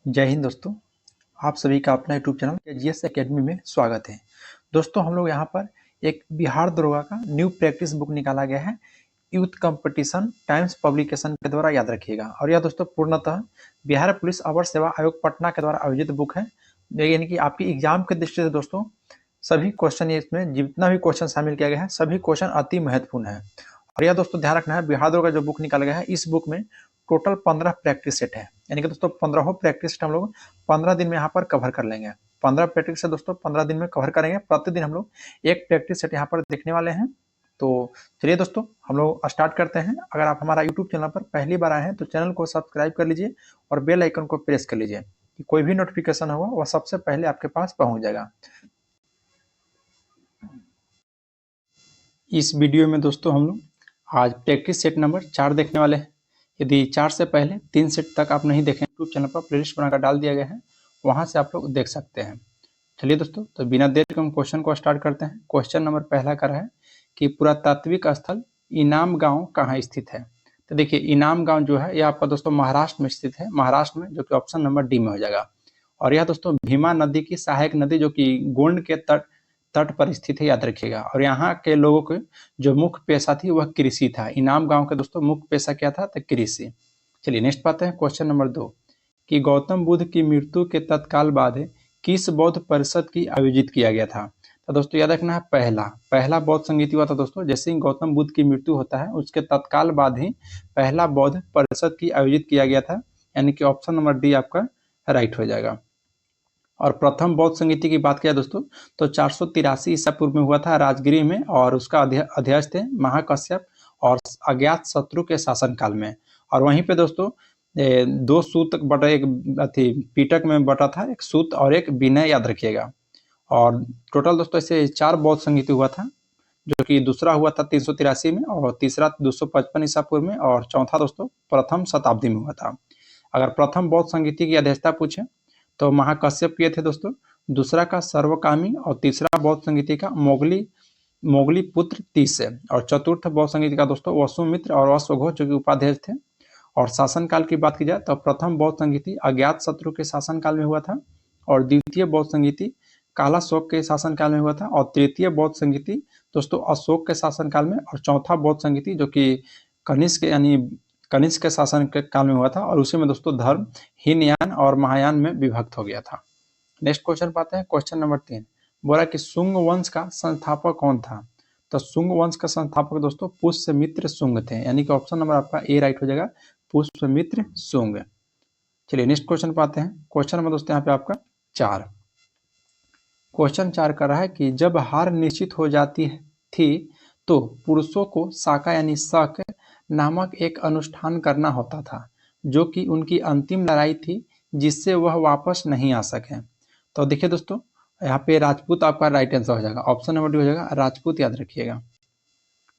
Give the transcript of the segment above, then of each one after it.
जय हिंद दोस्तों। आप सभी का अपना यूट्यूब चैनल जीएस एकेडमी में स्वागत है। दोस्तों हम लोग यहाँ पर एक बिहार दरोगा का न्यू प्रैक्टिस बुक निकाला गया है यूथ कंपटीशन टाइम्स पब्लिकेशन के द्वारा, याद रखिएगा। और यह दोस्तों पूर्णतः बिहार पुलिस अवर सेवा आयोग पटना के द्वारा आयोजित बुक है, यानी कि आपकी एग्जाम के दृष्टि से दोस्तों सभी क्वेश्चन, इसमें जितना भी क्वेश्चन शामिल किया गया है सभी क्वेश्चन अति महत्वपूर्ण है। और यह दोस्तों ध्यान रखना है, बिहार दरोगा जो बुक निकाला गया है इस बुक में टोटल 15 प्रैक्टिस सेट है, यानी कि दोस्तों 15 प्रैक्टिस सेट हम लोग 15 दिन में यहाँ पर कवर कर लेंगे। 15 प्रैक्टिस से दोस्तों 15 दिन में कवर करेंगे। प्रतिदिन हम लोग एक प्रैक्टिस सेट यहाँ पर देखने वाले हैं। तो चलिए दोस्तों हम लोग स्टार्ट करते हैं। अगर आप हमारा यूट्यूब चैनल पर पहली बार आए हैं तो चैनल को सब्सक्राइब कर लीजिए और बेल आइकन को प्रेस कर लीजिए कि कोई भी नोटिफिकेशन होगा वह सबसे पहले आपके पास पहुंच जाएगा। इस वीडियो में दोस्तों हम लोग आज प्रैक्टिस सेट नंबर 4 देखने वाले हैं। यदि 4 से पहले 3 सेट तक आप नहीं देखें, यूट्यूब चैनल पर प्लेलिस्ट बनाकर डाल दिया गया है, वहां से आप लोग देख सकते हैं। चलिए दोस्तों, तो बिना देर के हम क्वेश्चन को स्टार्ट करते हैं। क्वेश्चन नंबर पहला कर है कि पुरातात्विक स्थल इनाम गांव कहाँ स्थित है। तो देखिए इनाम गांव जो है यह आपका दोस्तों महाराष्ट्र में स्थित है, महाराष्ट्र में, जो कि ऑप्शन नंबर डी में हो जाएगा। और यह दोस्तों भीमा नदी की सहायक नदी जो कि गोंड के तट पर स्थित है, याद रखिएगा। और यहाँ के लोगों के जो मुख्य पेशा थी वह कृषि था। इनाम गांव के दोस्तों मुख्य पेशा क्या था, तो कृषि। चलिए नेक्स्ट पाते हैं क्वेश्चन नंबर 2 कि गौतम बुद्ध की मृत्यु के तत्काल बाद किस बौद्ध परिषद की आयोजित किया गया था। तो दोस्तों याद रखना है पहला बौद्ध संगीत हुआ था दोस्तों, जैसे ही गौतम बुद्ध की मृत्यु होता है उसके तत्काल बाद ही पहला बौद्ध परिषद की आयोजित किया गया था, यानी कि ऑप्शन नंबर डी आपका राइट हो जाएगा। और प्रथम बौद्ध संगीति की बात किया दोस्तों तो 483 ईसा पूर्व में हुआ था राजगिरी में, और उसका अध्यक्ष थे महाकश्यप और अज्ञात शत्रु के शासनकाल में। और वहीं पे दोस्तों 2 सूत बटा, एक पीटक में बटा था, एक सूत और एक विनय, याद रखिएगा। और टोटल दोस्तों ऐसे 4 बौद्ध संगीति हुआ था, जो कि दूसरा हुआ था 383 में, और तीसरा 255 ईसा पूर्व में, और चौथा दोस्तों प्रथम शताब्दी में हुआ था। अगर प्रथम बौद्ध संगीति की अध्यक्षता पूछे तो महाकश्यप किए थे दोस्तों, दूसरा का सर्वकामी, और तीसरा बौद्ध संगीति का मोगली पुत्र तीस है, और चतुर्थ बौद्ध संगीति का दोस्तों वसुमित्र और अश्वघोष जो कि उपाध्यक्ष थे। और शासनकाल की बात की जाए तो प्रथम बौद्ध संगीति अज्ञात शत्रु के शासनकाल में हुआ था, और द्वितीय बौद्ध संगीति कालाशोक के शासनकाल में हुआ था, और तृतीय बौद्ध संगीति दोस्तों अशोक के शासनकाल में, और चौथा बौद्ध संगीति जो कि कनिष्क के शासन के काल में हुआ था, और उसी में दोस्तों धर्म हीनयान और महायान में विभक्त हो गया था। नेक्स्ट क्वेश्चन पाते हैं क्वेश्चन नंबर 3। बोला कि शुंग वंश का संस्थापक कौन था। तो शुंग वंश का संस्थापक दोस्तों पुष्यमित्र शुंग थे, यानी कि ऑप्शन नंबर आपका ए राइट हो जाएगा, पुष्यमित्र शुंग। चलिए नेक्स्ट क्वेश्चन पाते हैं। क्वेश्चन नंबर दोस्तों यहाँ पे आपका 4। क्वेश्चन 4 कर रहा है कि जब हार निश्चित हो जाती थी तो पुरुषों को साका यानी शक नामक एक अनुष्ठान करना होता था, जो कि उनकी अंतिम लड़ाई थी जिससे वह वापस नहीं आ सके। तो देखिए दोस्तों यहाँ पे राजपूत आपका राइट आंसर हो जाएगा, ऑप्शन नंबर डी हो जाएगा राजपूत, याद रखिएगा।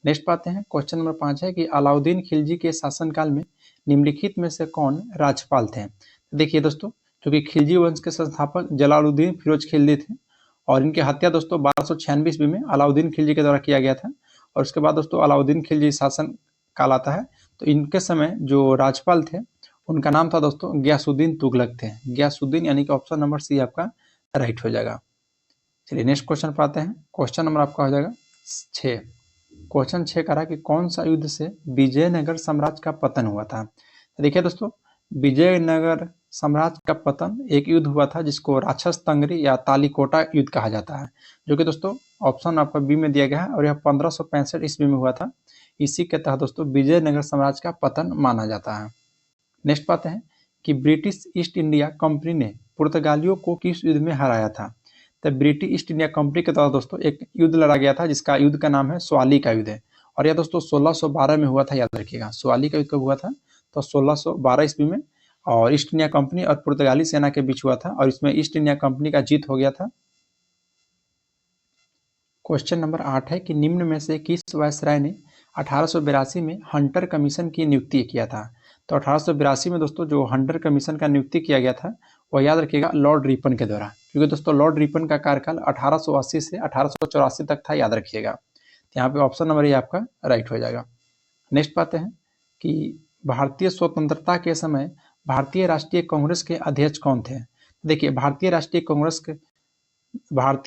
नेक्स्ट पाते हैं क्वेश्चन नंबर 5 है कि अलाउद्दीन खिलजी के शासनकाल में निम्नलिखित में से कौन राज्यपाल थे। देखिए दोस्तों क्योंकि खिलजी वंश के संस्थापक जलालुद्दीन फिरोज खिलजी थे, और इनकी हत्या दोस्तों 1296 ईस्वी में अलाउद्दीन खिलजी के द्वारा किया गया था। और उसके बाद दोस्तों अलाउद्दीन खिलजी शासन काल आता है, तो इनके समय जो राज्यपाल थे उनका नाम था दोस्तों गयासुद्दीन तुगलक थे, गयासुद्दीन, यानी कि ऑप्शन नंबर सी आपका राइट हो जाएगा। चलिए नेक्स्ट क्वेश्चन पाते हैं। क्वेश्चन नंबर आपका हो जाएगा 6। क्वेश्चन 6 कह रहा है कि कौन सा युद्ध से विजयनगर साम्राज्य का पतन हुआ था। देखिए दोस्तों विजयनगर साम्राज्य का पतन एक युद्ध हुआ था जिसको राक्षस तंगरी या तालीकोटा युद्ध कहा जाता है, जो कि दोस्तों ऑप्शन आपका बी में दिया गया है, और यह 1565 ईस्वी में हुआ था। इसी के तहत दोस्तों विजयनगर साम्राज्य का पतन माना जाता है। नेक्स्ट पाते हैं कि ब्रिटिश ईस्ट इंडिया कंपनी ने पुर्तगालियों को किस युद्ध में हराया था। तो ब्रिटिश ईस्ट इंडिया कंपनी के द्वारा दोस्तों एक युद्ध लड़ा गया था जिसका युद्ध का नाम है स्वाली का युद्ध है, और यह दोस्तों 1612 में हुआ था, याद रखिएगा। स्वाली का युद्ध कब हुआ था, तो 1612 ईस्वी में, और ईस्ट इंडिया कंपनी और पुर्तगाली सेना के बीच हुआ था, और इसमें ईस्ट इंडिया कंपनी का जीत हो गया था। क्वेश्चन नंबर 8 है कि निम्न में से किस वायसराय ने 1882 में हंटर कमीशन की नियुक्ति किया था। तो 1882 में दोस्तों जो हंटर कमीशन का नियुक्ति किया गया था वह याद रखिएगा लॉर्ड रिपन के द्वारा, क्योंकि दोस्तों लॉर्ड रिपन का कार्यकाल 1880 से 1884 तक था, याद रखिएगा। तो यहाँ पे ऑप्शन नंबर ये आपका राइट हो जाएगा। नेक्स्ट पाते हैं कि भारतीय स्वतंत्रता के समय भारतीय राष्ट्रीय कांग्रेस के अध्यक्ष कौन थे? देखिए भारतीय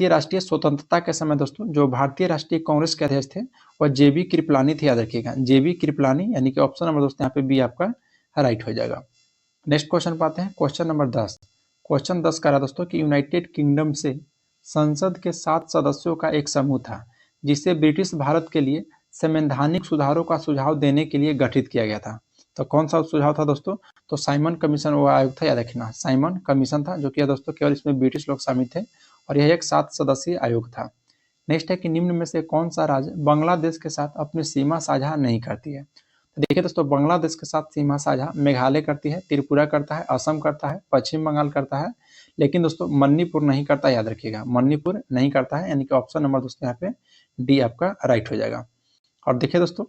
राष्ट्रीय स्वतंत्रता के समय दोस्तों जो भारतीय राष्ट्रीय कांग्रेस के अध्यक्ष थे वह जेबी कृपलानी थे, याद रखिएगा जेबी कृपलानी, यानी कि ऑप्शन नंबर दोस्तों यहाँ पे बी आपका राइट हो जाएगा। नेक्स्ट क्वेश्चन पाते हैं, क्वेश्चन नंबर 10। क्वेश्चन 10 कह रहा दोस्तों कि यूनाइटेड किंगडम से संसद के 7 सदस्यों का एक समूह था जिसे ब्रिटिश भारत के लिए संवैधानिक सुधारों का सुझाव देने के लिए गठित किया गया था। तो कौन सा सुझाव था दोस्तों? तो साइमन कमीशन वो आयोग था, याद रखना साइमन कमीशन था, जो कि दोस्तों केवल इसमें ब्रिटिश लोग शामिल थे और यह एक 7 सदस्यीय आयोग था। नेक्स्ट है कि निम्न में से कौन सा राज्य बांग्लादेश के साथ अपनी सीमा साझा नहीं करती है? तो देखिए दोस्तों बांग्लादेश के साथ सीमा साझा मेघालय करती है, त्रिपुरा करता है, असम करता है, पश्चिम बंगाल करता है, लेकिन दोस्तों मणिपुर नहीं करता, याद रखिएगा मणिपुर नहीं करता है, यानी कि ऑप्शन नंबर दोस्तों यहाँ पे डी आपका राइट हो जाएगा। और देखिए दोस्तों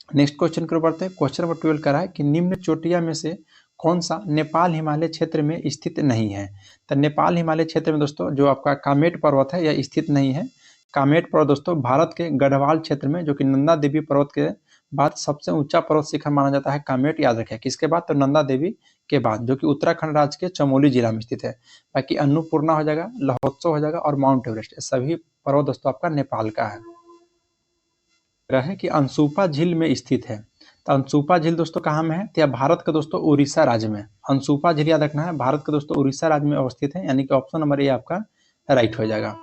नेक्स्ट क्वेश्चन की ओर बढ़ते हैं। क्वेश्चन नंबर 12 कह रहा है कि निम्न चोटियां में से कौन सा नेपाल हिमालय क्षेत्र में स्थित नहीं है? तो नेपाल हिमालय क्षेत्र में दोस्तों जो आपका कामेट पर्वत है यह स्थित नहीं है। कामेट पर्वत दोस्तों भारत के गढ़वाल क्षेत्र में, जो कि नंदा देवी पर्वत के बाद सबसे ऊंचा पर्वत शिखर माना जाता है कामेट, याद रखें किसके बाद? तो नंदा देवी के बाद, जो कि उत्तराखंड राज्य के चमोली जिला में स्थित है। बाकी अन्नपूर्णा हो जाएगा, लहोत्सव हो जाएगा और माउंट एवरेस्ट, सभी पर्वत दोस्तों आपका नेपाल का है कि अंसुपा झील में स्थित है। तो अंसुपा झील दोस्तों कहाँ में है? तो भारत के दोस्तों उड़ीसा राज्य में। अंसुपा झील याद रखना है भारत के दोस्तों उड़ीसा राज्य में अवस्थित है, यानी कि ऑप्शन नंबर ए आपका राइट हो जाएगा।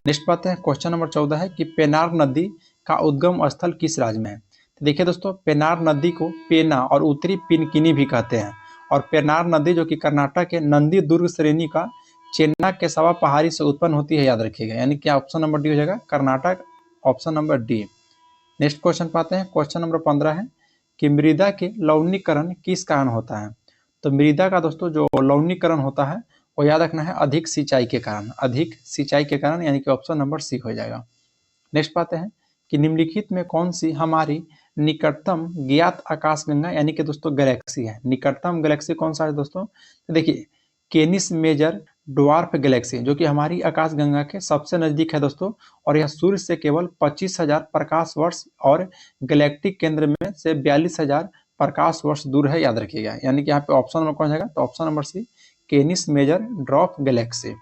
नेक्स्ट बात है क्वेश्चन नंबर 14 है कि पेनार नदी का उद्गम स्थल किस राज्य में है? तो देखिए दोस्तों पेनार नदी को पेना और उत्तरी पिनकिनी भी कहते हैं, और पेनार नदी जो कि कर्नाटक के नंदी दुर्ग श्रेणी का चेन्ना केसवा पहाड़ी से उत्पन्न होती है, याद रखिएगा, यानी कि ऑप्शन नंबर डी हो जाएगा Karnataka, option number D. Next question पाते हैं, क्वेश्चन नंबर 15 है कि मृदा के लवणीकरण किस कारण होता है? तो मृदा का दोस्तों जो लवणीकरण होता है वो याद रखना है अधिक सिंचाई के कारण, अधिक सिंचाई के कारण, यानी कि ऑप्शन नंबर सी हो जाएगा। नेक्स्ट पाते हैं कि निम्नलिखित में कौन सी हमारी निकटतम ज्ञात आकाशगंगा यानी कि दोस्तों गैलेक्सी है? निकटतम गैलेक्सी कौन सा है दोस्तों? तो देखिए केनिस मेजर ड्वार्फ गैलेक्सी, जो कि हमारी आकाशगंगा के सबसे नजदीक है दोस्तों, और यह सूर्य से केवल 25,000 प्रकाश वर्ष और गैलेक्टिक केंद्र में से 42,000 प्रकाश वर्ष दूर है, याद रखिएगा, यानी कि यहाँ पे ऑप्शन नंबर कौन जाएगा? तो option number C Canis Major dwarf galaxy.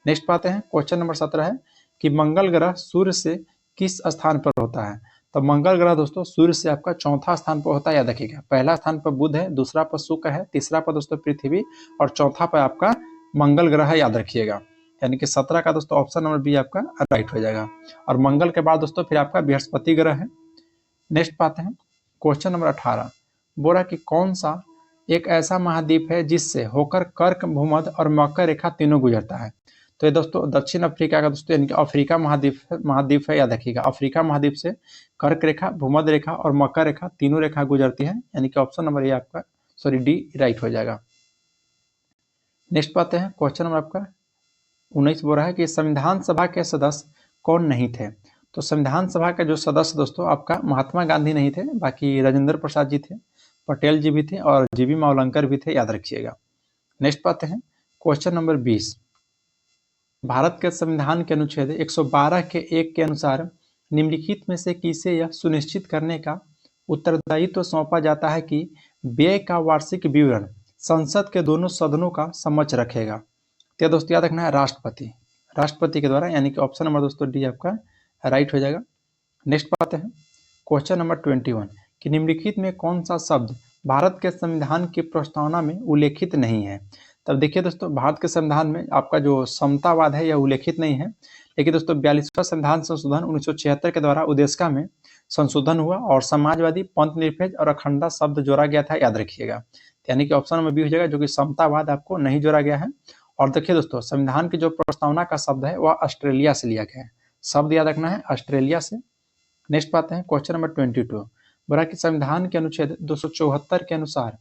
Next पाते हैं क्वेश्चन नंबर 17 है कि मंगल ग्रह सूर्य से किस स्थान पर होता है? तो मंगल ग्रह दोस्तों सूर्य से आपका चौथा स्थान पर होता है, याद रखिएगा। पहला स्थान पर बुध है, दूसरा पर शुक्र है, तीसरा पर दोस्तों पृथ्वी और चौथा पर आपका मंगल ग्रह है, याद रखिएगा, यानी कि 17 का दोस्तों ऑप्शन नंबर बी आपका राइट हो जाएगा। और मंगल के बाद दोस्तों फिर आपका बृहस्पति ग्रह है। नेक्स्ट पाते हैं क्वेश्चन नंबर 18, बोला कि कौन सा एक ऐसा महाद्वीप है जिससे होकर कर्क, भूमध्य और मकर रेखा तीनों गुजरता है? तो ये दोस्तों दक्षिण अफ्रीका का दोस्तों यानी कि अफ्रीका महाद्वीप है, याद रखिएगा। अफ्रीका महाद्वीप से कर्क रेखा, भूमध्य रेखा और मकर रेखा तीनों रेखा गुजरती है, यानी कि ऑप्शन नंबर ए आपका डी राइट हो जाएगा। नेक्स्ट पाते हैं क्वेश्चन नंबर आपका 19, बोल रहा है कि संविधान सभा के सदस्य कौन नहीं थे? तो संविधान सभा के जो सदस्य दोस्तों आपका महात्मा गांधी नहीं थे, बाकी राजेंद्र प्रसाद जी थे, पटेल जी भी थे और जीबी मावलंकर भी थे, याद रखिएगा। नेक्स्ट पाते हैं क्वेश्चन नंबर 20, भारत के संविधान के अनुच्छेद 112 के 1 के अनुसार निम्नलिखित में से किसे यह सुनिश्चित करने का उत्तरदायित्व सौंपा जाता है कि व्यय का वार्षिक विवरण संसद के दोनों सदनों का समक्ष रखेगा? तो दोस्तों याद रखना है राष्ट्रपति के द्वारा, यानी कि ऑप्शन नंबर दोस्तों डी आपका राइट हो जाएगा। नेक्स्ट पाते हैं क्वेश्चन नंबर 21 कि निम्नलिखित में कौन सा शब्द भारत के संविधान की प्रस्तावना में उल्लेखित नहीं है? तब देखिए दोस्तों भारत के संविधान में आपका जो समतावाद है यह उल्लेखित नहीं है, लेकिन दोस्तों 42वां संविधान संशोधन 1976 के द्वारा उद्देश्य में संशोधन हुआ और समाजवादी, पंथ निरपेक्ष और अखंडता शब्द जोड़ा गया था, याद रखिएगा, यानी कि ऑप्शन नंबर बी हो जाएगा, जो कि समतावाद आपको नहीं जोड़ा गया है। और देखिए दोस्तों संविधान की जो प्रस्तावना का शब्द है वह ऑस्ट्रेलिया से लिया गया है, शब्द याद रखना है ऑस्ट्रेलिया से। नेक्स्ट पाते हैं क्वेश्चन नंबर 22, बोला कि संविधान के अनुच्छेद 274 के अनुसार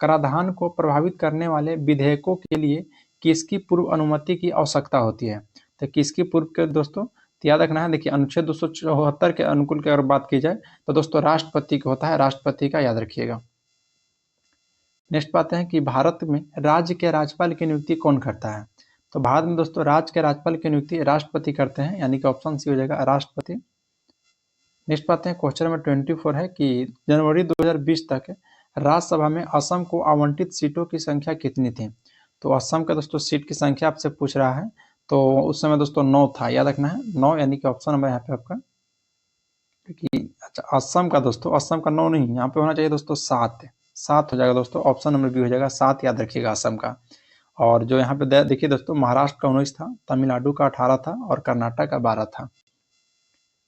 कराधान को प्रभावित करने वाले विधेयकों के लिए किसकी पूर्व अनुमति की आवश्यकता होती है? तो किसकी पूर्व के दोस्तों याद रखना है, देखिए अनुच्छेद 274 के अनुकूल की अगर बात की जाए तो दोस्तों राष्ट्रपति का होता है, राष्ट्रपति का, याद रखिएगा। नेक्स्ट पाते हैं कि भारत में राज्य के राज्यपाल की नियुक्ति कौन करता है? तो भारत में दोस्तों राज्य के राज्यपाल की नियुक्ति राष्ट्रपति करते हैं, यानी कि ऑप्शन सी हो जाएगा राष्ट्रपति। नेक्स्ट पाते हैं क्वेश्चन नंबर 24 है कि जनवरी 2020 तक राज्यसभा में असम को आवंटित सीटों की संख्या कितनी थी? तो असम का दोस्तों सीट की संख्या आपसे पूछ रहा है, तो उस समय दोस्तों 9 था, याद रखना है 9, यानी कि ऑप्शन नंबर यहाँ पे आपका अच्छा असम का दोस्तों, असम का 9 नहीं, यहाँ पे होना चाहिए दोस्तों 7 हो जाएगा दोस्तों, ऑप्शन नंबर बी हो जाएगा 7, याद रखिएगा असम का। और जो यहाँ पे देखिए दोस्तों, महाराष्ट्र का 19 था, तमिलनाडु का 18 था और कर्नाटक का 12 था।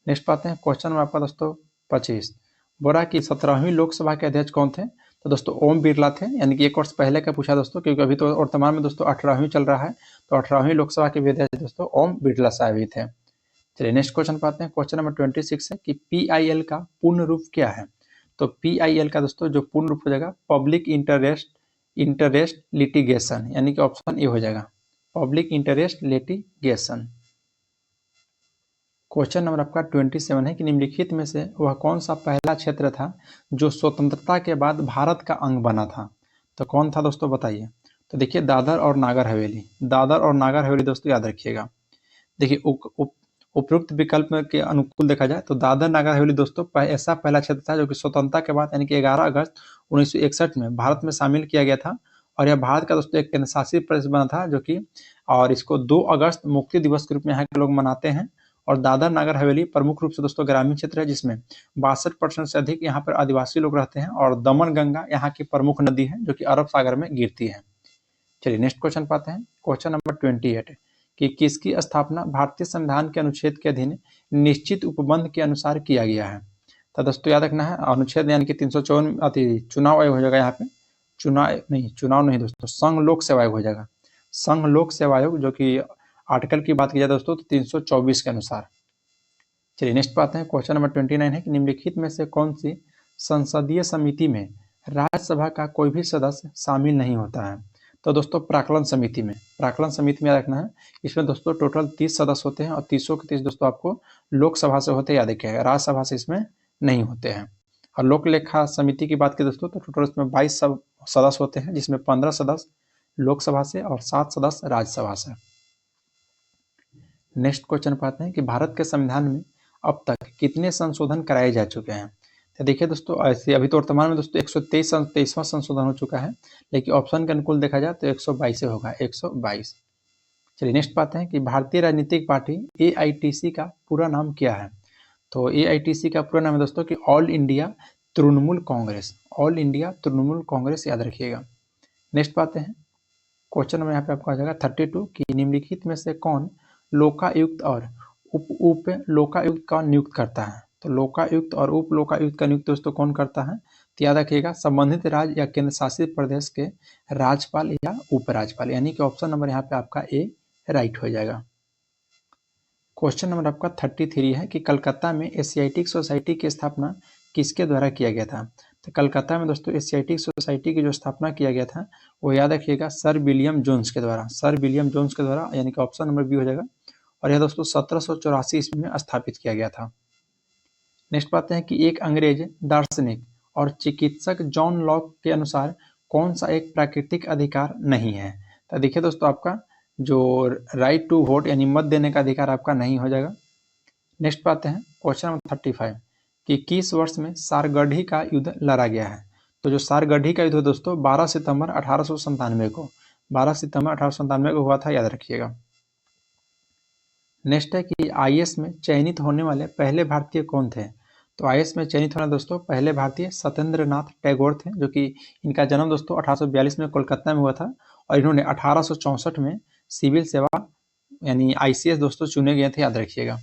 नेक्स्ट पाते हैं क्वेश्चन में आपका दोस्तों 25, बोला कि 17वीं लोकसभा के अध्यक्ष कौन थे? तो दोस्तों ओम बिरला थे, यानी कि एक वर्ष पहले का पूछा दोस्तों, क्योंकि अभी तो वर्तमान में दोस्तों 18वीं चल रहा है, तो 18वीं लोकसभा के अध्यक्ष दोस्तों ओम बिरला साहब ही थे। चलिए नेक्स्ट क्वेश्चन पाते हैं, क्वेश्चन नंबर 26 है कि PIL का पूर्ण रूप क्या है? तो PIL का दोस्तों जो पूर्ण रूप हो जाएगा पब्लिक इंटरेस्ट लिटिगेशन, यानी कि ऑप्शन ए हो जाएगा public interest litigation. Question number आपका 27 है कि निम्नलिखित में से वह कौन सा पहला क्षेत्र था जो स्वतंत्रता के बाद भारत का अंग बना था? तो कौन था दोस्तों बताइए। तो देखिए दादर और नागर हवेली, दादर और नागर हवेली दोस्तों याद रखिएगा। देखिए उपरोक्त विकल्प के अनुकूल देखा जाए तो दादर नागर हवेली दोस्तों ऐसा पहला क्षेत्र था जो कि स्वतंत्रता के बाद यानी कि 11 अगस्त 1961 में भारत में शामिल किया गया था, और यह भारत का दोस्तों एक केंद्र शासित प्रदेश बना था, जो कि और इसको 2 अगस्त मुक्ति दिवस के रूप में यहाँ के लोग मनाते हैं। और दादर नागर हवेली प्रमुख रूप से दोस्तों ग्रामीण क्षेत्र है, जिसमें 62% से अधिक यहाँ पर आदिवासी लोग रहते हैं, और दमन गंगा यहाँ की प्रमुख नदी है जो कि अरब सागर में गिरती है। चलिए नेक्स्ट क्वेश्चन पाते हैं, क्वेश्चन नंबर 28 कि किसकी स्थापना भारतीय संविधान के अनुच्छेद के अधीन निश्चित उपबंध के अनुसार किया गया है? तो दोस्तों याद रखना है अनुच्छेद यानी कि 354 चुनाव आयोग हो जाएगा, यहाँ पे चुनाव नहीं दोस्तों, संघ लोक सेवा आयोग हो जाएगा, संघ लोक सेवा आयोग, जो कि आर्टिकल की बात की जाए दोस्तों तो 324 के अनुसार। चलिए नेक्स्ट पाते हैं, क्वेश्चन नंबर 29 है कि निम्नलिखित में से कौन सी संसदीय समिति में राज्यसभा का कोई भी सदस्य शामिल नहीं होता है? तो दोस्तों प्राक्कलन समिति में याद रखना है, इसमें दोस्तों टोटल 30 सदस्य होते हैं, और 30 के 30 दोस्तों आपको लोकसभा से होते हैं, याद रखिएगा राज्यसभा से इसमें नहीं होते हैं। और लोक लेखा समिति की बात की दोस्तों तो टोटल इसमें 22 सदस्य होते हैं, जिसमें 15 सदस्य लोकसभा से और 7 सदस्य राज्यसभा से। नेक्स्ट क्वेश्चन पाते हैं कि भारत के संविधान में अब तक कितने संशोधन कराए जा चुके हैं? तो देखिए दोस्तों ऐसे अभी तो वर्तमान में दोस्तों 123वां संशोधन हो चुका है, लेकिन ऑप्शन के अनुकूल देखा जाए तो 122 होगा, 122। चलिए नेक्स्ट पाते हैं कि भारतीय राजनीतिक पार्टी AITC का पूरा नाम क्या है? तो AITC का पूरा नाम है दोस्तों कि all India Trinamool Congress, all India Trinamool Congress, याद रखिएगा। नेक्स्ट पाते हैं, क्वेश्चन में यहाँ पे आपका आ जाएगा 32 कि निम्नलिखित में से कौन लोकायुक्त और उप लोकायुक्त का नियुक्त करता है? तो लोकायुक्त और उप लोकायुक्त का नियुक्त दोस्तों कौन करता है? तो याद रखिएगा संबंधित राज्य या केंद्र शासित प्रदेश के राज्यपाल या उपराज्यपाल, यानी कि ऑप्शन नंबर यहाँ पे आपका ए राइट हो जाएगा। क्वेश्चन नंबर आपका 33 है कि कलकत्ता में एशियाटिक सोसाइटी की स्थापना किसके द्वारा किया गया था? तो कलकत्ता में दोस्तों एशियाटिक सोसाइटी की जो स्थापना किया गया था वो याद रखिएगा सर विलियम जोन्स के द्वारा, यानी कि ऑप्शन नंबर बी हो जाएगा। और यह दोस्तों 1784 ईस्वी में स्थापित किया गया था। नेक्स्ट पाते हैं कि एक अंग्रेज दार्शनिक और चिकित्सक जॉन लॉक के अनुसार कौन सा एक प्राकृतिक अधिकार नहीं है? तो देखिए दोस्तों आपका जो राइट टू वोट यानी मत देने का अधिकार आपका नहीं हो जाएगा। नेक्स्ट पाते हैं क्वेश्चन नंबर 35 कि किस वर्ष में सारगढ़ी का युद्ध लड़ा गया है? तो जो सारगढ़ी का युद्ध दोस्तों 12 सितंबर 1897 को हुआ था, याद रखिएगा। नेक्स्ट है कि IAS में चयनित होने वाले पहले भारतीय कौन थे? तो IAS में चयनित होने दोस्तों पहले भारतीय सत्येंद्र नाथ टैगोर थे, जो कि इनका जन्म दोस्तों 1842 में कोलकाता में हुआ था, और इन्होंने 1864 में सिविल सेवा यानी ICS दोस्तों चुने गए थे, याद रखिएगा।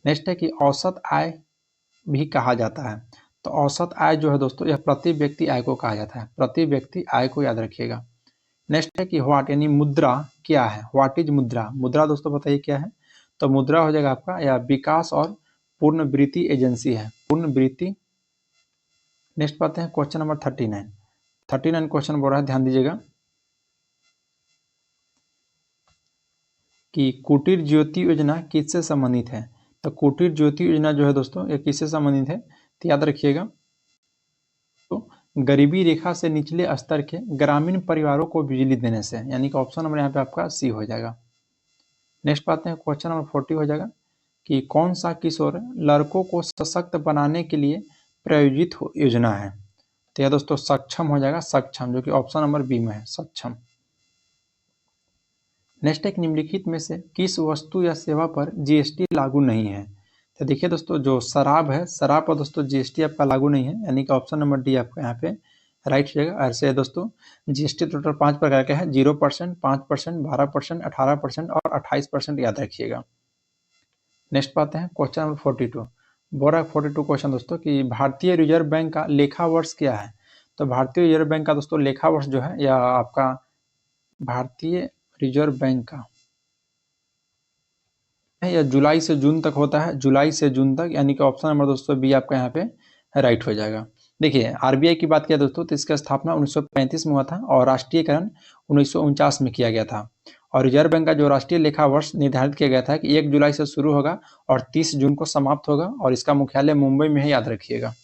नेक्स्ट है कि औसत आय भी कहा जाता है। तो औसत आय जो है दोस्तों यह प्रति व्यक्ति आय को कहा जाता है, प्रति व्यक्ति आय को याद रखिएगा। नेक्स्ट है कि व्हाट यानी मुद्रा क्या है? व्हाट इज मुद्रा? मुद्रा दोस्तों बताइए क्या है? तो मुद्रा हो जाएगा आपका या विकास और पुनर्वृत्ति एजेंसी है, पुनर्वृत्ति। नेक्स्ट पाते हैं क्वेश्चन नंबर 39 क्वेश्चन बोल रहा है, ध्यान दीजिएगा कि कुटीर ज्योति योजना किससे संबंधित है? तो कुटीर ज्योति योजना जो है दोस्तों ये किससे संबंधित है? तो याद रखिएगा तो गरीबी रेखा से निचले स्तर के ग्रामीण परिवारों को बिजली देने से, यानी कि ऑप्शन नंबर यहाँ पे आपका सी हो जाएगा। नेक्स्ट पाते हैं क्वेश्चन नंबर 40 हो जाएगा कि कौन सा किशोर लड़कों को सशक्त बनाने के लिए प्रायोजित योजना है? तो यह दोस्तों सक्षम हो जाएगा, सक्षम, जो कि ऑप्शन नंबर बी में है, सक्षम। नेक्स्ट एक निम्नलिखित में से किस वस्तु या सेवा पर जीएसटी लागू नहीं है। तो देखिए दोस्तों, जो शराब है, शराब पर दोस्तों जीएसटी आपका लागू नहीं है, यानी कि ऑप्शन नंबर डी आपका यहाँ पे राइट हो जाएगा। ऐसे दोस्तों जीएसटी टोटल 5 प्रकार के हैं, 0%, 5%, 12%, 18% और 28%, याद रखिएगा। नेक्स्ट पाते हैं क्वेश्चन नंबर 42। बोल रहा है 42 क्वेश्चन दोस्तों कि भारतीय रिजर्व बैंक का लेखा वर्ष क्या है। तो भारतीय रिजर्व बैंक का दोस्तों लेखा वर्ष जो है, या आपका भारतीय रिजर्व बैंक का या जुलाई से जून तक होता है, जुलाई से जून तक, यानी कि ऑप्शन नंबर दोस्तों बी आपका यहाँ पे राइट हो जाएगा। देखिए आरबीआई की बात किया दोस्तों, तो इसका स्थापना 1935 में हुआ था और राष्ट्रीयकरण 1949 में किया गया था। और रिजर्व बैंक का जो राष्ट्रीय लेखा वर्ष निर्धारित किया गया था कि 1 जुलाई से शुरू होगा और 30 जून को समाप्त होगा, और इसका मुख्यालय मुंबई में है, याद रखिएगा।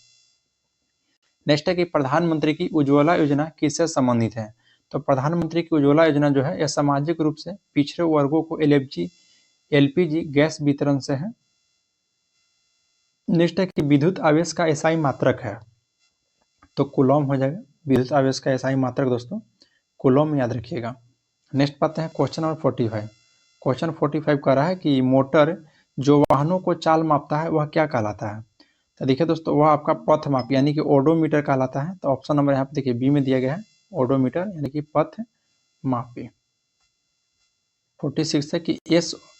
नेक्स्ट है कि प्रधानमंत्री की उज्ज्वला योजना किससे संबंधित है। तो प्रधानमंत्री की उज्ज्वला योजना जो है, यह सामाजिक रूप से पिछड़े वर्गों को एलपीजी गैस वितरण से है। नेक्स्ट है कि विद्युत आवेश का एसआई मात्रक है, तो कूलॉम हो जाएगा। विद्युत आवेश का एसआई मात्रक दोस्तों कूलॉम, याद रखिएगा। नेक्स्ट पाते हैं क्वेश्चन नंबर 45। क्वेश्चन 45 कह रहा है कि मोटर जो वाहनों को चाल मापता है वह क्या कहलाता है। तो देखिए दोस्तों, वह आपका पथ माप यानी कि ओडोमीटर कहलाता है। तो ऑप्शन नंबर यहाँ पे देखिए बी में दिया गया है, ओडोमीटर यानी कि पथ मापी। 46 है कि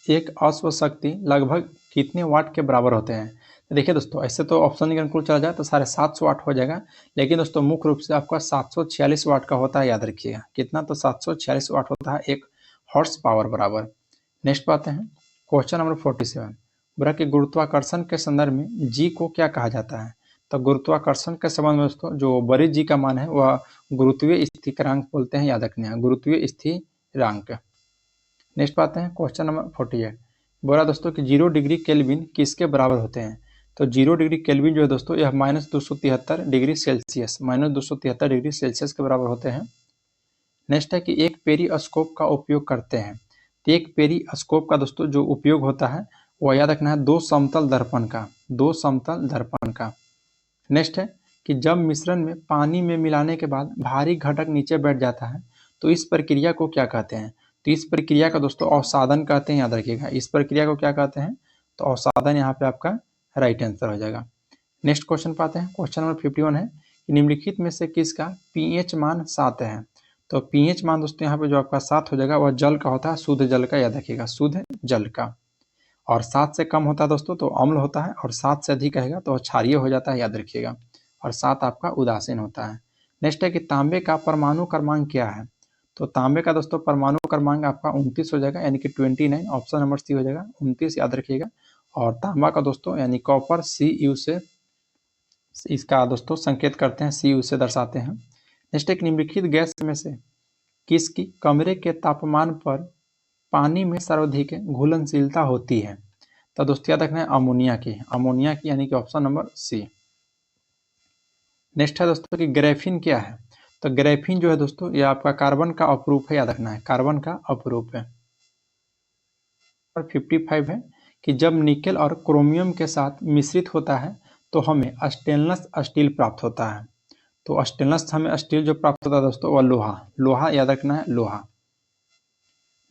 एक अश्व शक्ति लगभग कितने वाट के बराबर होते हैं। तो देखिए दोस्तों, ऐसे तो ऑप्शन के अनुकूल चला जाए तो 750 वाट हो जाएगा, लेकिन दोस्तों मुख्य रूप से आपका 746 वाट का होता है, याद रखिएगा। कितना, तो 746 वाट होता है 1 हॉर्स पावर बराबर। नेक्स्ट पाते हैं क्वेश्चन नंबर 47। बोला कि गुरुत्वाकर्षण के संदर्भ में जी को क्या कहा जाता है। तो गुरुत्वाकर्षण के संबंध में दोस्तों जो बड़ी जी का मान है वह गुरुत्वीय स्थिरांक बोलते हैं, याद रखना है, गुरुत्वीय स्थिरांक। नेक्स्ट पाते हैं क्वेश्चन नंबर 48। बोला दोस्तों कि 0 डिग्री केल्विन किसके बराबर होते हैं। तो 0 डिग्री केल्विन जो है दोस्तों, यह -273 डिग्री सेल्सियस, -273 डिग्री सेल्सियस के बराबर होते हैं। नेक्स्ट है कि एक पेरिस्कोप का उपयोग करते हैं। तो एक पेरिस्कोप का दोस्तों जो उपयोग होता है वह याद रखना है 2 समतल दर्पण का, 2 समतल दर्पण का। नेक्स्ट है कि जब मिश्रण में पानी में मिलाने के बाद भारी घटक नीचे बैठ जाता है तो इस प्रक्रिया को क्या कहते हैं। तो इस प्रक्रिया का दोस्तों अवसादन कहते हैं, याद रखिएगा। इस प्रक्रिया को क्या कहते हैं, तो अवसादन यहाँ पे आपका राइट आंसर हो जाएगा। नेक्स्ट क्वेश्चन पाते हैं, क्वेश्चन नंबर 51 है कि निम्नलिखित में से किसका पीएच मान 7 है। तो पीएच मान दोस्तों यहाँ पे जो आपका 7 हो जाएगा वह जल का होता है, शुद्ध जल का, याद रखिएगा, शुद्ध जल का। और 7 से कम होता है दोस्तों तो अम्ल होता है, और 7 से अधिक रहेगा तो क्षारीय हो जाता है, याद रखिएगा। और 7 आपका उदासीन होता है। नेक्स्ट है कि तांबे का परमाणु क्रमांक क्या है। तो तांबे का दोस्तों परमाणु क्रमांक आपका 29 हो जाएगा, यानी कि 29, ऑप्शन नंबर सी हो जाएगा, 29, याद रखिएगा। और तांबा का दोस्तों यानी कॉपर Cu से इसका दोस्तों संकेत करते हैं, Cu से दर्शाते हैं। नेक्स्ट एक निम्नलिखित गैस में से किसकी कमरे के तापमान पर पानी में सर्वाधिक घुलनशीलता होती है। तो दोस्तों याद रखना है अमोनिया की, अमोनिया की, यानी कि ऑप्शन नंबर सी। नेक्स्ट है दोस्तों कि ग्रेफिन क्या है। तो ग्रेफिन जो है दोस्तों यह आपका कार्बन का अपरूप है, याद रखना है, कार्बन का अपरूप है। और 55 है कि जब निकेल और क्रोमियम के साथ मिश्रित होता है तो हमें स्टेनलेस स्टील प्राप्त होता है। तो स्टेनलेस हमें स्टील जो प्राप्त होता है दोस्तों वह लोहा, लोहा, याद रखना है, लोहा।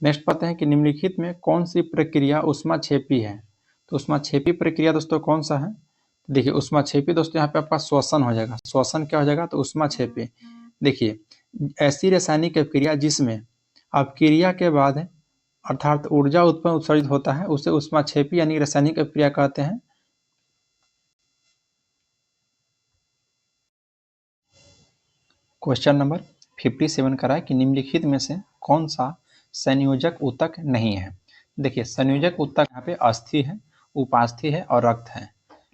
नेक्स्ट पढ़ते हैं कि निम्नलिखित में कौन सी प्रक्रिया ऊष्माक्षेपी है। तो ऊष्माक्षेपी प्रक्रिया दोस्तों कौन सा है। देखिए ऊष्माक्षेपी दोस्तों यहाँ पे आपका श्वसन हो जाएगा, श्वसन क्या हो जाएगा, तो ऊष्माक्षेपी। देखिए ऐसी रासायनिक प्रक्रिया जिसमें अपक्रिया के बाद अर्थात ऊर्जा उत्पन्न उत्सर्जित होता है उसे ऊष्माक्षेपी यानी रासायनिक प्रक्रिया कहते हैं। क्वेश्चन नंबर 57 करा है कि निम्नलिखित में से कौन सा संयोजक ऊतक नहीं है। देखिए संयोजक ऊतक यहाँ पे अस्थि है, उपास्थि है और रक्त है,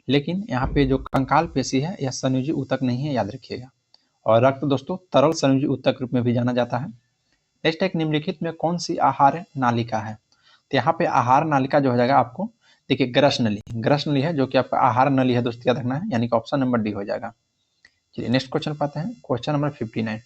लेकिन यहाँ पे जो कंकाल पेशी है यह संयोजी ऊतक नहीं है, याद रखिएगा। और रक्त दोस्तों तरल संयोजी ऊतक रूप में भी जाना जाता है। नेक्स्ट एक निम्नलिखित में कौन सी आहार नालिका है। तो यहाँ पे आहार नालिका जो हो जाएगा आपको, देखिए ग्रस नली, ग्रस नली है जो कि आपका आहार नली है दोस्तों, याद रखना है, यानी कि ऑप्शन नंबर डी हो जाएगा। चलिए नेक्स्ट क्वेश्चन पाते हैं, क्वेश्चन नंबर 59।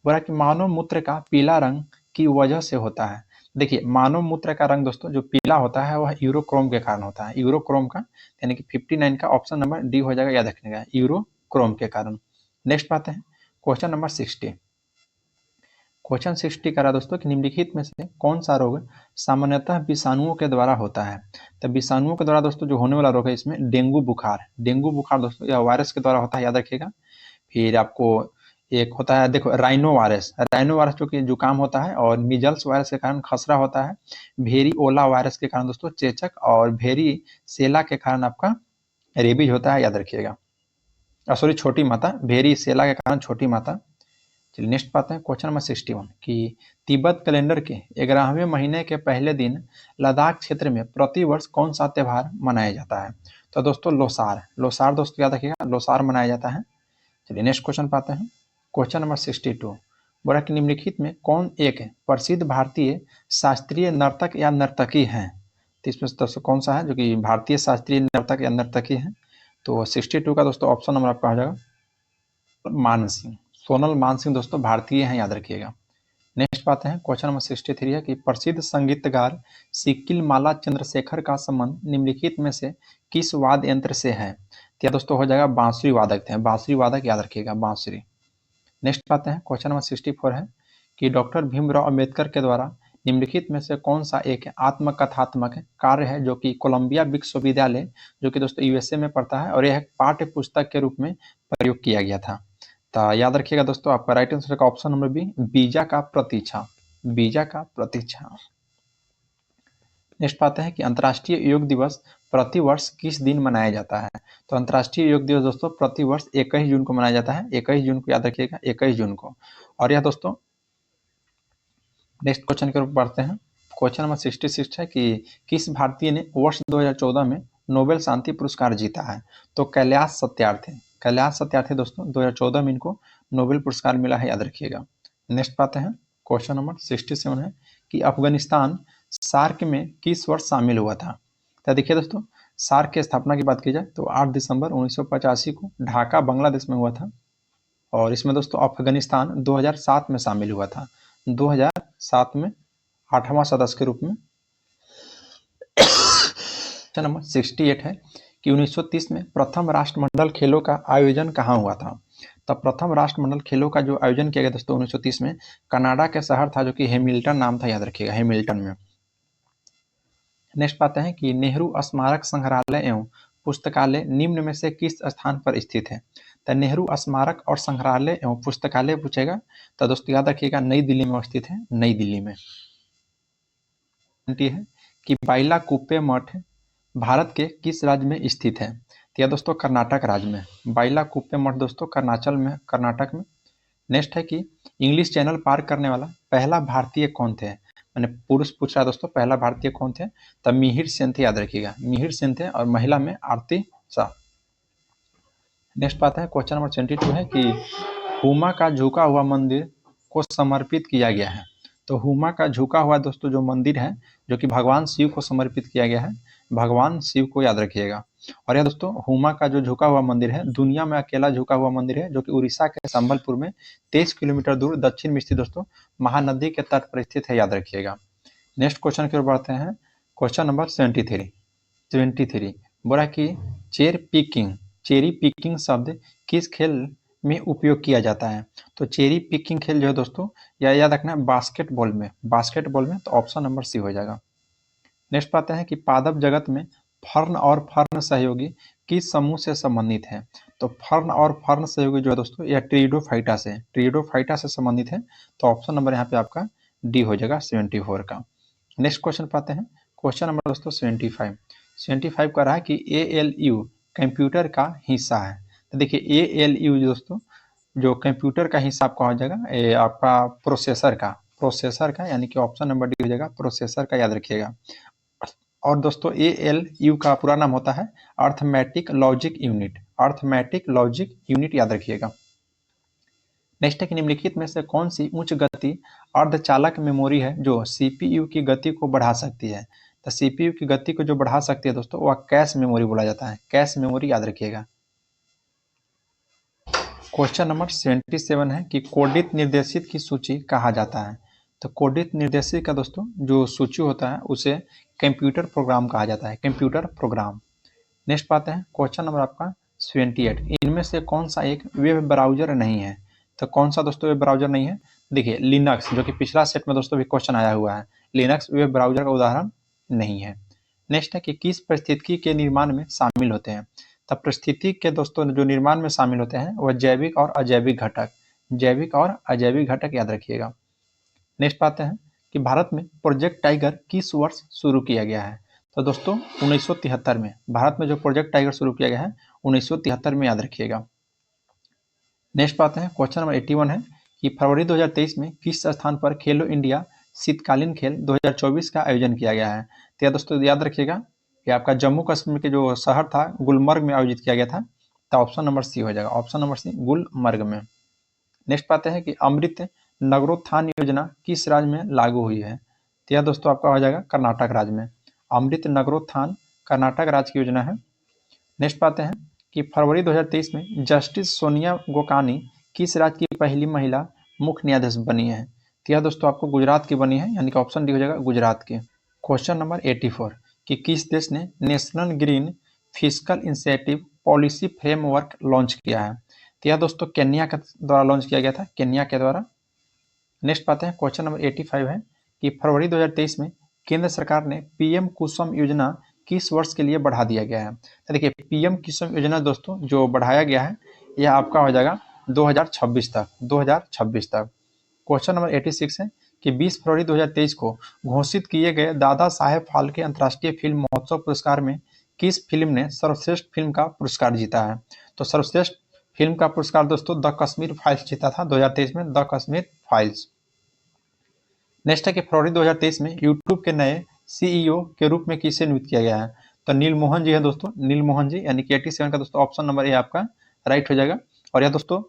बोला कि मानव मूत्र का पीला रंग की वजह से होता है। देखिए मानव मूत्र का रंग दोस्तों जो पीला होता है वह यूरोक्रोम के कारण होता है, यूरोक्रोम का, यानी कि 59 का ऑप्शन नंबर डी हो जाएगा, याद रखने का, यूरोक्रोम के कारण। नेक्स्ट पाते हैं क्वेश्चन नंबर 60। क्वेश्चन 60 कह रहा दोस्तों कि निम्नलिखित में से कौन सा रोग सामान्यतः विषाणुओं के द्वारा होता है। तो विषाणुओं के द्वारा दोस्तों जो होने वाला रोग है इसमें डेंगू बुखार दोस्तों यह वायरस के द्वारा होता है, याद रखिएगा। फिर आपको एक होता है देखो राइनो वायरस जो कि जुकाम होता है, और मिजल्स वायरस के कारण खसरा होता है, भेरी ओला वायरस के कारण दोस्तों चेचक, और भेरी सेला के कारण आपका रेबीज होता है, याद रखिएगा। सॉरी छोटी माता, भेरी सेला के कारण छोटी माता। चलिए नेक्स्ट पाते हैं क्वेश्चन नंबर 61 कि तिब्बत कैलेंडर के 11वें महीने के पहले दिन लद्दाख क्षेत्र में प्रतिवर्ष कौन सा त्यौहार मनाया जाता है। तो दोस्तों लोसार दोस्तों याद रखिएगा, लोसार मनाया जाता है। चलिए नेक्स्ट क्वेश्चन पाते हैं क्वेश्चन नंबर 62। बोला कि निम्नलिखित में कौन एक प्रसिद्ध भारतीय शास्त्रीय नर्तक या नर्तकी है। तो इसमें दोस्तों कौन सा है जो कि भारतीय शास्त्रीय नर्तक या नर्तकी है। तो 62 का दोस्तों ऑप्शन नंबर आपका हो जाएगा मानसिंह, सोनल मानसिंह दोस्तों भारतीय हैं, याद रखिएगा। नेक्स्ट पाते हैं क्वेश्चन नंबर 63 है कि प्रसिद्ध संगीतकार सिक्किल माला चंद्रशेखर का संबंध निम्नलिखित में से किस वाद्य यंत्र से है। तो दोस्तों हो जाएगा बांसुरी वादक थे, बांसुरी वादक, याद रखिएगा बांसुरी। नेक्स्ट पाते हैं क्वेश्चन नंबर 64 है कि डॉक्टर भीमराव अंबेडकर के द्वारा निम्नलिखित में से कौन सा एक आत्मकथात्मक कार्य है जो कि कोलंबिया विश्वविद्यालय जो कि दोस्तों यूएसए में पढ़ता है, और यह पाठ्य पुस्तक के रूप में प्रयोग किया गया था। तो याद रखिएगा दोस्तों आपका राइट आंसर का ऑप्शन नंबर बी, बीजा का प्रतीक्षा। नेक्स्ट पाते हैं कि अंतर्राष्ट्रीय योग दिवस प्रतिवर्ष किस दिन मनाया जाता है। तो अंतर्राष्ट्रीय योग दिवस दोस्तों प्रतिवर्ष 21 जून को मनाया जाता है, 21 जून को, याद रखिएगा 21 जून को। और यह दोस्तों नेक्स्ट क्वेश्चन की ओर बढ़ते हैं। क्वेश्चन नंबर 66 है कि किस भारतीय ने वर्ष 2014 में नोबेल शांति पुरस्कार जीता है। तो कैलाश सत्यार्थी दोस्तों 2014 में इनको नोबेल पुरस्कार मिला है, याद रखिएगा। नेक्स्ट पाते हैं क्वेश्चन नंबर 67 है कि अफगानिस्तान सार्क में किस वर्ष शामिल हुआ था। तो देखिए दोस्तों सार्क की स्थापना की बात की जाए तो 8 दिसंबर 1985 को ढाका बांग्लादेश में हुआ था, और इसमें दोस्तों अफगानिस्तान 2007 में शामिल हुआ था, 2007 में 8वां सदस्य के रूप में। क्वेश्चन नंबर 68 है कि 1930 में प्रथम राष्ट्रमंडल खेलों का आयोजन कहाँ हुआ था। तो प्रथम राष्ट्रमंडल खेलों का जो आयोजन किया गया दोस्तों 1930 में कनाडा के शहर था जो कि हैमिल्टन नाम था, याद रखिएगा हैमिल्टन में। नेक्स्ट पाते हैं कि नेहरू स्मारक संग्रहालय एवं पुस्तकालय निम्न में से किस स्थान पर स्थित है। तो नेहरू स्मारक और संग्रहालय एवं पुस्तकालय पूछेगा तो दोस्तों याद रखिएगा नई दिल्ली में स्थित है, नई दिल्ली में। है कि बाइलाकुप्पे मठ भारत के किस राज्य में स्थित है। तो यह दोस्तों कर्नाटक राज्य में, बाइलाकुप्पे मठ दोस्तों कर्नाटक में। नेक्स्ट है कि इंग्लिश चैनल पार करने वाला पहला भारतीय कौन थे। मैंने पुरुष पूछ रहा दोस्तों पहला भारतीय कौन थे, तब मिहिर सेन थे, याद रखिएगा मिहिर सेन थे, और महिला में आरती शाह। नेक्स्ट पाता है क्वेश्चन नंबर 22 है कि हुमा का झुका हुआ मंदिर को समर्पित किया गया है। तो हुमा का झुका हुआ दोस्तों जो मंदिर है जो कि भगवान शिव को समर्पित किया गया है, भगवान शिव को, याद रखिएगा। और यह दोस्तों हुमा का जो झुका हुआ मंदिर है दुनिया में अकेला झुका हुआ मंदिर है जो कि उड़ीसा के संबलपुर में 23 किलोमीटर दूर दक्षिण में स्थित दोस्तों महानदी के तट पर स्थित है, याद रखिएगा। नेक्स्ट क्वेश्चन की ओर बढ़ते हैं क्वेश्चन नंबर 73 बोला कि चेरी पिकिंग शब्द किस खेल में उपयोग किया जाता है। तो चेरी पिकिंग खेल जो है दोस्तों याद रखना है बास्केटबॉल में, तो ऑप्शन नंबर सी हो जाएगा। नेक्स्ट पाते हैं कि पादप जगत में फर्न और फर्न सहयोगी किस समूह से संबंधित है। तो फर्न और फर्न सहयोगी जो है दोस्तों यह ट्रिडोफाइटा से संबंधित है, तो ऑप्शन नंबर यहाँ पे आपका डी हो जाएगा 74 का। नेक्स्ट क्वेश्चन पाते हैं क्वेश्चन नंबर दोस्तों 75 कर रहा है कि ALU कंप्यूटर का हिस्सा है। तो देखिए ALU दोस्तों जो कंप्यूटर का हिस्सा आपका हो जाएगा ये आपका प्रोसेसर का, यानी कि ऑप्शन नंबर डी हो जाएगा प्रोसेसर का, याद रखिएगा। और दोस्तों ALU का पूरा नाम होता है अर्थमेटिक लॉजिक यूनिट, याद रखिएगा। नेक्स्ट है कि निम्नलिखित में से कौन सी उच्च गति अर्धचालक मेमोरी है जो CPU की गति को बढ़ा सकती है। तो CPU की गति को जो बढ़ा सकती है दोस्तों वह कैश मेमोरी बोला जाता है, कैश मेमोरी, याद रखिएगा। क्वेश्चन नंबर 77 है कि कोडित निर्देशित की सूची कहा जाता है। तो कोडित निर्देशित का दोस्तों जो सूची होता है उसे कंप्यूटर प्रोग्राम कहा जाता है, कंप्यूटर प्रोग्राम। नेक्स्ट पाते हैं क्वेश्चन नंबर आपका 28। इनमें से कौन सा एक वेब ब्राउजर नहीं है? तो कौन सा दोस्तों वेब ब्राउजर नहीं है? देखिए लिनक्स, जो कि पिछला सेट में दोस्तों भी क्वेश्चन आया हुआ है, लिनक्स वेब ब्राउजर का उदाहरण नहीं है। नेक्स्ट है कि किस पारिस्थितिकी के निर्माण में शामिल होते हैं? तब पारिस्थितिकी के दोस्तों जो निर्माण में शामिल होते हैं वह जैविक और अजैविक घटक, जैविक और अजैविक घटक याद रखिएगा। नेक्स्ट पाते हैं कि भारत में प्रोजेक्ट टाइगर किस वर्ष शुरू किया गया है? तो दोस्तों 1973 में भारत में जो प्रोजेक्ट टाइगर शुरू किया गया है 1973 में, याद रखिएगा। नेक्स्ट पाते हैं क्वेश्चन नंबर 81 है कि फरवरी 2023 में किस स्थान पर खेलो इंडिया शीतकालीन खेल 2024 का आयोजन किया गया है? तो यह दोस्तों याद रखिएगा कि आपका जम्मू कश्मीर के जो शहर था गुलमर्ग में आयोजित किया गया था। तो ऑप्शन नंबर सी हो जाएगा, ऑप्शन नंबर सी गुलमर्ग में। नेक्स्ट पाते हैं कि अमृत नगरोत्थान योजना किस राज्य में लागू हुई है? तो यह दोस्तों आपका हो जाएगा कर्नाटक राज्य में। अमृत नगरोत्थान कर्नाटक राज्य की योजना है। नेक्स्ट पाते हैं कि फरवरी 2023 में जस्टिस सोनिया गोकानी किस राज्य की पहली महिला मुख्य न्यायाधीश बनी है? तो यह दोस्तों आपको गुजरात की बनी है, यानी कि ऑप्शन डी हो जाएगा गुजरात की। क्वेश्चन नंबर 84 कि किस देश ने national green fiscal incentive policy framework launch किया है? तो यह दोस्तों केन्या के द्वारा लॉन्च किया गया था, केन्या के द्वारा। नेक्स्ट पाते हैं क्वेश्चन नंबर 85 है कि फरवरी 2023 में केंद्र सरकार ने पीएम कुसुम योजना किस वर्ष के लिए बढ़ा दिया गया है? तो देखिए पीएम कुसुम योजना दोस्तों जो बढ़ाया गया है यह आपका हो जाएगा 2026 तक, 2026 तक। क्वेश्चन नंबर 86 है कि 20 फरवरी 2023 को घोषित किए गए दादा साहेब फाल्के अंतर्राष्ट्रीय फिल्म महोत्सव पुरस्कार में किस फिल्म ने सर्वश्रेष्ठ फिल्म का पुरस्कार जीता है? तो सर्वश्रेष्ठ फिल्म का पुरस्कार दोस्तों द कश्मीर फाइल्स जीता था 2023 में, द कश्मीर फाइल्स। नेक्स्ट है कि फरवरी 2023 में यूट्यूब के नए सीईओ के रूप में किसे नियुक्त किया गया है? तो नील मोहन जी है दोस्तों, नील मोहन जी, यानी कि 87 का दोस्तों ऑप्शन नंबर ए आपका राइट हो जाएगा। और यह दोस्तों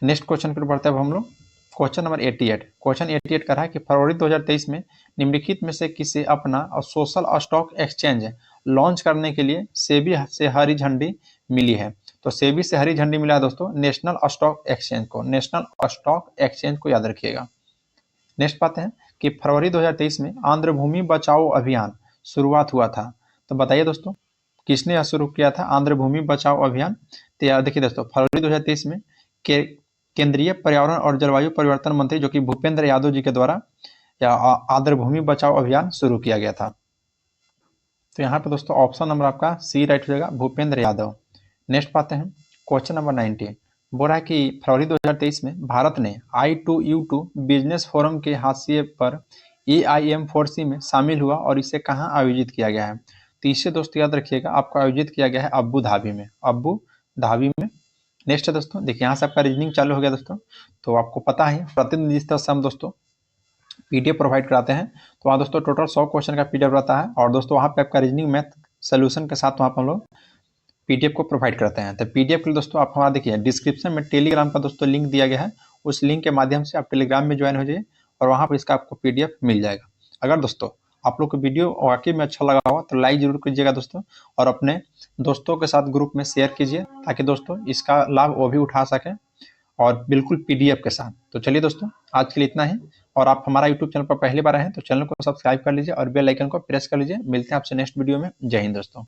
नेक्स्ट क्वेश्चन पर बढ़ते हैं हम लोग। क्वेश्चन नंबर 88, क्वेश्चन 88 कर रहा है कि फरवरी 2023 में निम्नलिखित में से किसे अपना सोशल स्टॉक एक्सचेंज लॉन्च करने के लिए सेबी से हरी झंडी मिली है? तो सेबी से हरी झंडी मिला है दोस्तों नेशनल स्टॉक एक्सचेंज को, नेशनल स्टॉक एक्सचेंज को याद रखिएगा। नेक्स्ट पाते हैं कि फरवरी 2023 में आंध्र भूमि बचाओ अभियान शुरुआत हुआ था। तो बताइए दोस्तों किसने यह शुरू किया था आंध्र भूमि बचाओ अभियान? तो देखिए दोस्तों फरवरी 2023 में केंद्रीय पर्यावरण और जलवायु परिवर्तन मंत्री जो कि भूपेंद्र यादव जी के द्वारा आंध्र भूमि बचाओ अभियान शुरू किया गया था। तो यहाँ पे दोस्तों ऑप्शन नंबर आपका सी राइट हो जाएगा, भूपेंद्र यादव। नेक्स्ट पाते हैं क्वेश्चन नंबर 90, बोल रहा है कि फरवरी 2023 में भारत ने I2U2 बिजनेस फोरम के हाशिए पर AIM4C में शामिल हुआ और इसे कहाँ आयोजित किया गया है? तो इसे दोस्तों याद रखिएगा आपको आयोजित किया गया है अबू धाबी में, अबू धाबी में। नेक्स्ट है दोस्तों देखिए यहाँ से आपका रीजनिंग चालू हो गया दोस्तों। तो आपको पता है प्रतिनिधि स्तर से हम दोस्तों PDF प्रोवाइड कराते हैं। तो वहाँ दोस्तों टोटल 100 क्वेश्चन का PDF रहता है और दोस्तों वहाँ पे आपका रीजनिंग मैथ सोल्यूशन के साथ वहाँ पर हम लोग PDF को प्रोवाइड करते हैं। तो PDF के लिए दोस्तों आप हमारा देखिए डिस्क्रिप्शन में टेलीग्राम का दोस्तों लिंक दिया गया है, उस लिंक के माध्यम से आप टेलीग्राम में ज्वाइन हो जाइए और वहाँ पर इसका आपको PDF मिल जाएगा। अगर दोस्तों आप लोग को वीडियो वाकई में अच्छा लगा हो तो लाइक जरूर कीजिएगा दोस्तों, और अपने दोस्तों के साथ ग्रुप में शेयर कीजिए ताकि दोस्तों इसका लाभ वो भी उठा सकें, और बिल्कुल PDF के साथ। तो चलिए दोस्तों आज के लिए इतना ही, और आप हमारा YouTube चैनल पर पहली बार आए हैं तो चैनल को सब्सक्राइब कर लीजिए और बेल आइकन को प्रेस कर लीजिए। मिलते हैं आपसे नेक्स्ट वीडियो में। जय हिंद दोस्तों।